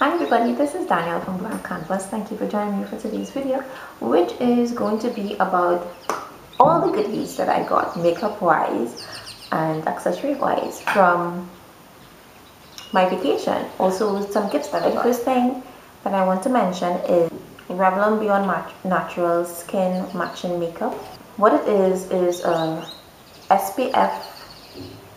Hi everybody, this is Danielle from Blank Canvas. Thank you for joining me for today's video, which is going to be about all the goodies that I got makeup wise and accessory wise from my vacation. Also some gifts that I got. First thing that I want to mention is Revlon Beyond Natural Skin Matching Makeup. What it is a SPF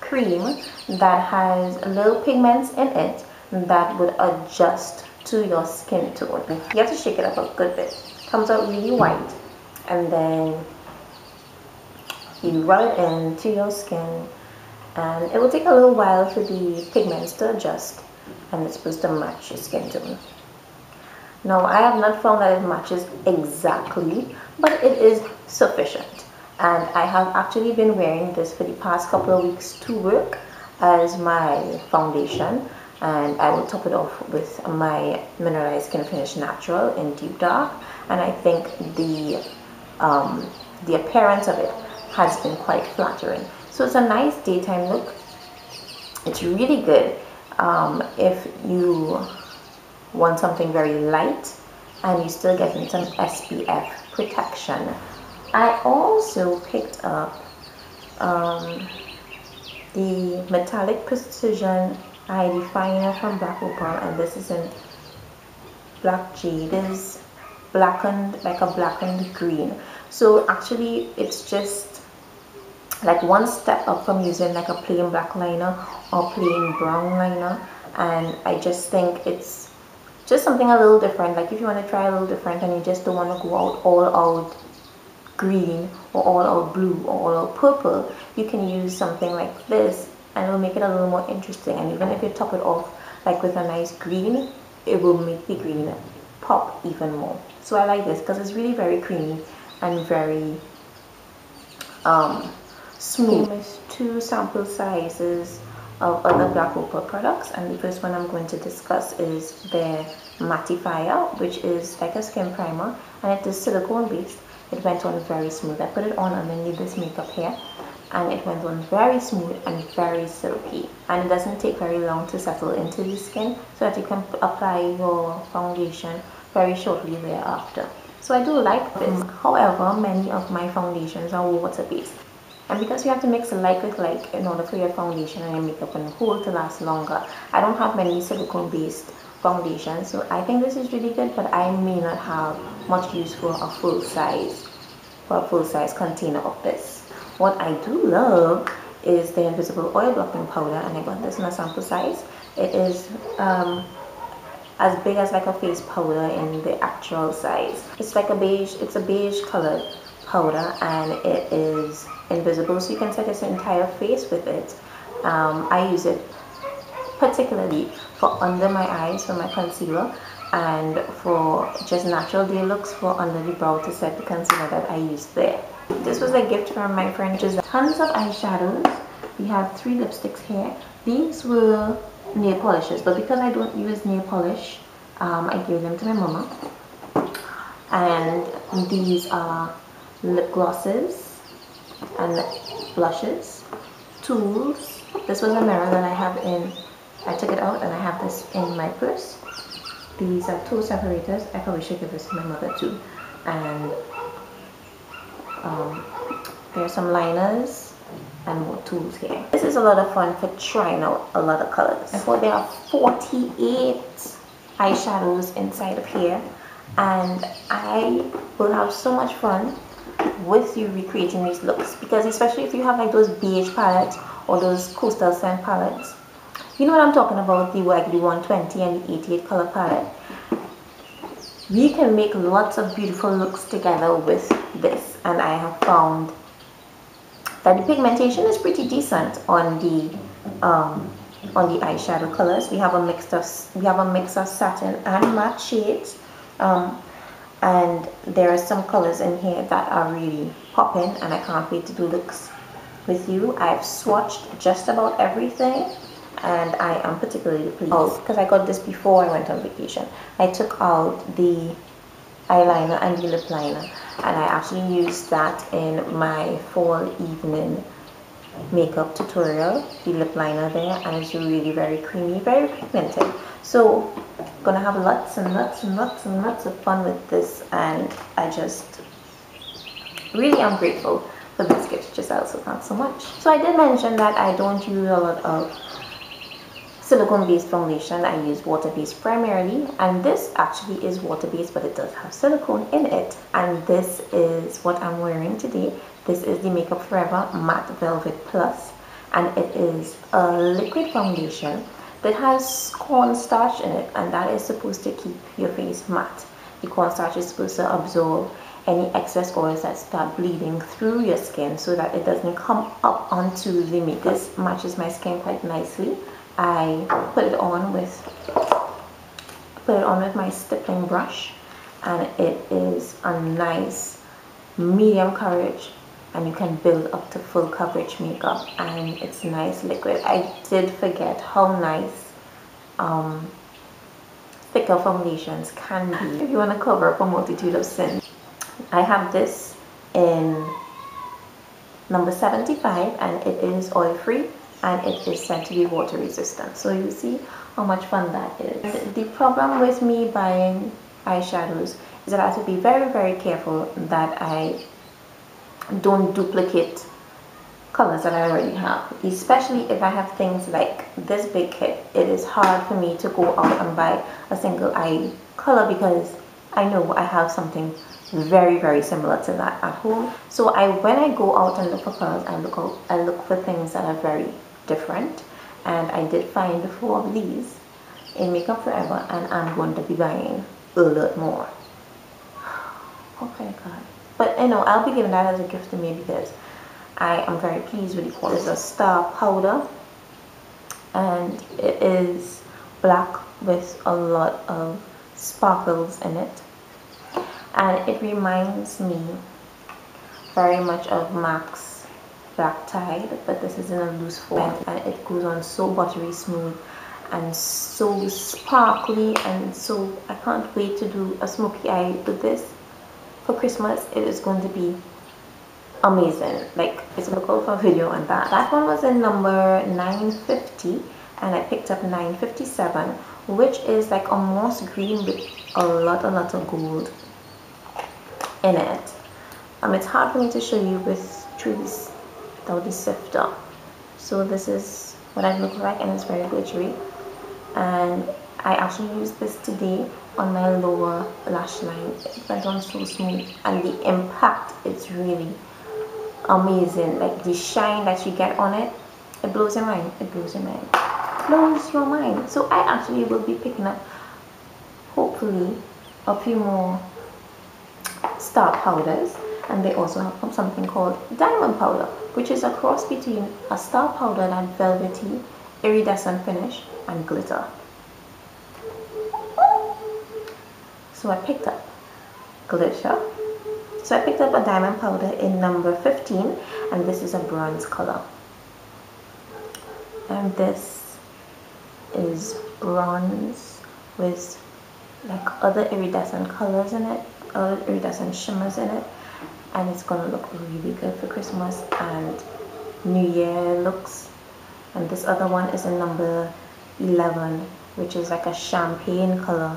cream that has little pigments in it that would adjust to your skin tone. You have to shake it up a good bit. It comes out really white, and then you rub it into your skin, and it will take a little while for the pigments to adjust, and it's supposed to match your skin tone. Now, I have not found that it matches exactly, but it is sufficient. And I have actually been wearing this for the past couple of weeks to work as my foundation, and I will top it off with my Mineralized Skin Finish Natural in Deep Dark, and I think the appearance of it has been quite flattering. So it's a nice daytime look. It's really good if you want something very light and you still getting some SPF protection. I also picked up the Metallic Precision Eye Definer from Black Opal, and this is in Black Jade. It is blackened, like a blackened green. So actually it's just like one step up from using like a plain black liner or plain brown liner, and I just think it's just something a little different. Like if you want to try a little different and you just don't want to go out all out green or all out blue or all out purple, you can use something like this and it'll make it a little more interesting. And even if you top it off like with a nice green, it will make the green pop even more. So I like this because it's really very creamy and very smooth. There's two sample sizes of other Black Opal products, and the first one I'm going to discuss is their Mattifier, which is like a skin primer, and it is silicone based. It went on very smooth. I put it on underneath this makeup here, and it went on very smooth and very silky, and it doesn't take very long to settle into the skin, so that you can apply your foundation very shortly thereafter. So I do like this. However, many of my foundations are water based, and because you have to mix like with like in order for your foundation and your makeup and hold to last longer, I don't have many silicone based foundations, so I think this is really good, but I may not have much use for a full size container of this. What I do love is the invisible oil blocking powder, and I got this in a sample size. It is as big as like a face powder in the actual size. It's like a beige, it's a beige colored powder, and it is invisible, so you can set your entire face with it. I use it particularly for under my eyes for my concealer, and for just natural day looks for under the brow to set the concealer that I use there. This was a gift from my friend. Just tons of eyeshadows. We have 3 lipsticks here. These were nail polishes, but because I don't use nail polish, I gave them to my mama. And these are lip glosses and blushes, tools. This was a mirror that I have in, I took it out and I have this in my purse. These are toe separators. I probably should give this to my mother too. And there are some liners and more tools here. This is a lot of fun for trying out a lot of colors. I thought there are 48 eyeshadows inside of here, and I will have so much fun with you recreating these looks, because especially if you have like those beige palettes or those coastal scent palettes, you know what I'm talking about, the like the 120 and the 88 color palette. We can make lots of beautiful looks together with this, and I have found that the pigmentation is pretty decent on the eyeshadow colors. We have a mix of satin and matte shades, and there are some colors in here that are really popping, and I can't wait to do looks with you. I've swatched just about everything, and I am particularly pleased because I got this before I went on vacation. I took out the eyeliner and the lip liner, and I actually used that in my fall evening makeup tutorial, the lip liner there, and it's really very creamy, very pigmented. So gonna have lots and lots and lots and lots of fun with this, and I just really am grateful for this gift. Giselle, so thanks so much. So I did mention that I don't use a lot of silicone based foundation. I use water based primarily, and this actually is water based, but it does have silicone in it, and this is what I'm wearing today. This is the Makeup Forever Matte Velvet Plus, and it is a liquid foundation that has cornstarch in it, and that is supposed to keep your face matte. The cornstarch is supposed to absorb any excess oils that start bleeding through your skin so that it doesn't come up onto the makeup. This matches my skin quite nicely. I put it on with my stippling brush, and it is a nice medium coverage, and you can build up to full coverage makeup, and it's nice liquid. I did forget how nice thicker foundations can be if you want to cover up a multitude of sins. I have this in number 75, and it is oil free, and it is said to be water resistant. So you see how much fun that is. And the problem with me buying eyeshadows is that I have to be very, very careful that I don't duplicate colors that I already have, especially if I have things like this big kit. It is hard for me to go out and buy a single eye color because I know I have something very, very similar to that at home. So when I go out and look for colors, I look for things that are very different, and I did find 4 of these in Makeup Forever, and I'm going to be buying a lot more. Oh my god. But you know, I'll be giving that as a gift to me because I am very pleased with the quality. It's a star powder, and it is black with a lot of sparkles in it, and it reminds me very much of MAC's Black Tide, but this is in a loose form, and it goes on so buttery smooth and so sparkly, and so I can't wait to do a smoky eye with this for Christmas. It is going to be amazing. Like, it's a look out for a video on that. That one was in number 950, and I picked up 957, which is like a moss green with a lot of gold in it. It's hard for me to show you without the sifter. So this is what I look like, and it's very glittery, and I actually used this today on my lower lash line. It went on so smooth, and the impact is really amazing. Like the shine that you get on it, it blows your mind. It blows your mind. Blows your mind. So I actually will be picking up, hopefully, a few more star powders, and they also have something called diamond powder, which is a cross between a star powder and velvety iridescent finish and glitter. So I picked up glitter. So I picked up a diamond powder in number 15, and this is a bronze color, and this is bronze with like other iridescent colors in it, other iridescent shimmers in it, and it's gonna look really good for Christmas and New Year looks. And this other one is in number 11, which is like a champagne color.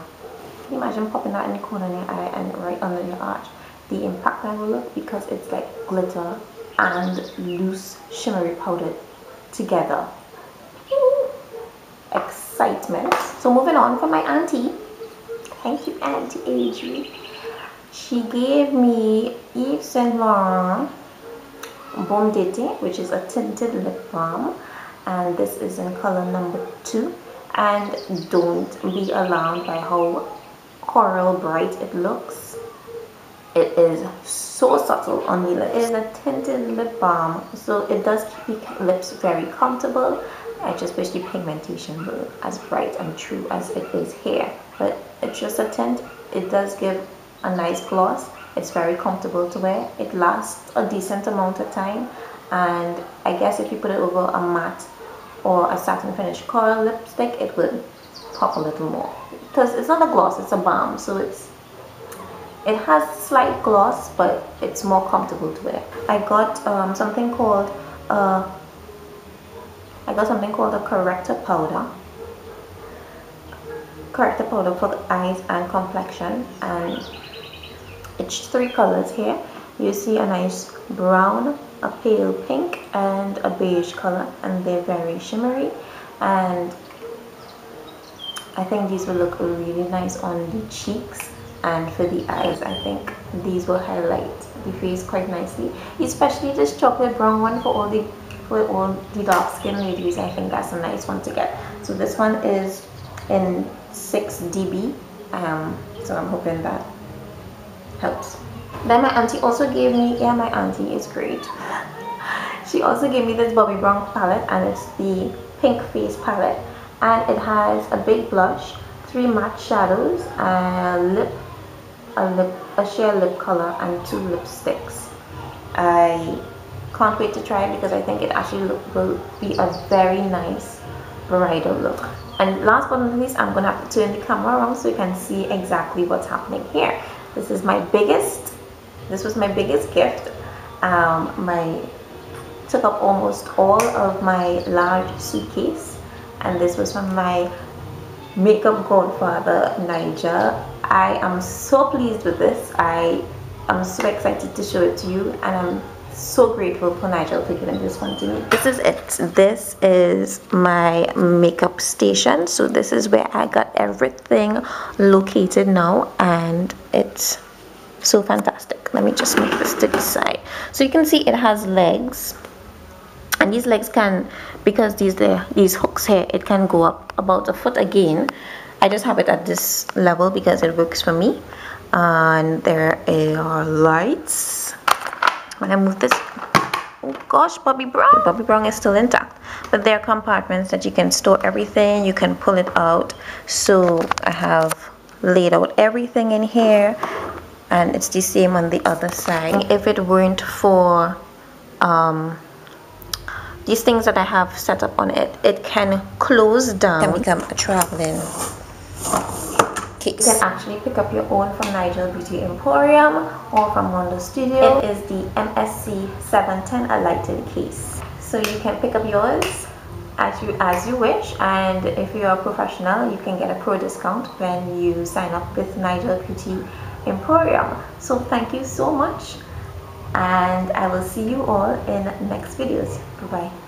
Can you imagine popping that in the corner of your eye and right under your arch? The impact that will look, because it's like glitter and loose shimmery powder together. Excitement. So moving on from my auntie. Thank you, Auntie Adri. She gave me Yves Saint Laurent Baume d'été, which is a tinted lip balm, and this is in color number 2. And don't be alarmed by how coral bright it looks. It is so subtle on the lips. It is a tinted lip balm, so it does keep your lips very comfortable. I just wish the pigmentation were as bright and true as it is here, but it's just a tint. It does give a nice gloss. It's very comfortable to wear. It lasts a decent amount of time, and I guess if you put it over a matte or a satin finish coral lipstick, it will pop a little more, because it's not a gloss, it's a balm, so it has slight gloss, but it's more comfortable to wear. I got something called a corrector powder, corrector powder for the eyes and complexion, and it's 3 colors here. You see a nice brown, a pale pink, and a beige color, and they're very shimmery, and I think these will look really nice on the cheeks, and for the eyes I think these will highlight the face quite nicely, especially this chocolate brown one for all the dark skin ladies. I think that's a nice one to get. So this one is in 6 dB, so I'm hoping that helps. Then my auntie also gave me, yeah, my auntie is great. She also gave me this Bobbi Brown palette, and it's the pink face palette, and it has a big blush, 3 matte shadows, a sheer lip color, and 2 lipsticks. I can't wait to try it because I think it actually will be a very nice bridal look. And last but not least, I'm gonna have to turn the camera around so you can see exactly what's happening here. This was my biggest gift. Took up almost all of my large suitcase, and this was from my makeup godfather, Nigel. I am so pleased with this. I am so excited to show it to you, and I'm so grateful for Nigel for giving this one to me. This is it. This is my makeup station. So this is where I got everything located now, and it's so fantastic. Let me just move this to the side. So you can see it has legs, and these legs can, because these hooks here, it can go up about a foot again. I just have it at this level because it works for me. And there are lights. When I move this, oh gosh, Bobbi Brown is still intact, but there are compartments that you can store everything. You can pull it out. So I have laid out everything in here, and it's the same on the other side. If it weren't for these things that I have set up on it, it can close down, can become a traveling case. You can actually pick up your own from Nigel Beauty Emporium or from Mondo Studio. It is the MSC 710, a lighted case. So you can pick up yours as you wish, and if you're a professional, you can get a pro discount when you sign up with Nigel Beauty Emporium. So thank you so much, and I will see you all in next videos. Bye bye.